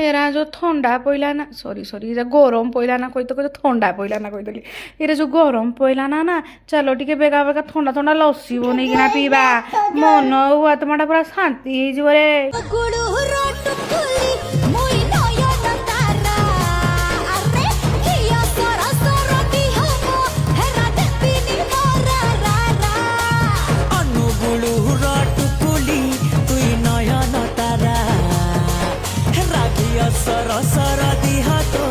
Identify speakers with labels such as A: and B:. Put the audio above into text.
A: এরা যে ঠান্ডা পইলা না, সরি সরি, যে গরম পইলা না কইতে কইতে ঠান্ডা পইলা না কইতেলি, এরা যে গরম পইলা না না, চলো টিকে বেগা বেগা ঠান্ডা ঠান্ডা লস্যি বনেইকিনা ପିଇବା, ମନ ଆତ୍ମାଟା ପୁରା ଶାନ୍ତି ହେଇଯିବ ରେ।
B: सर सर दिहा तो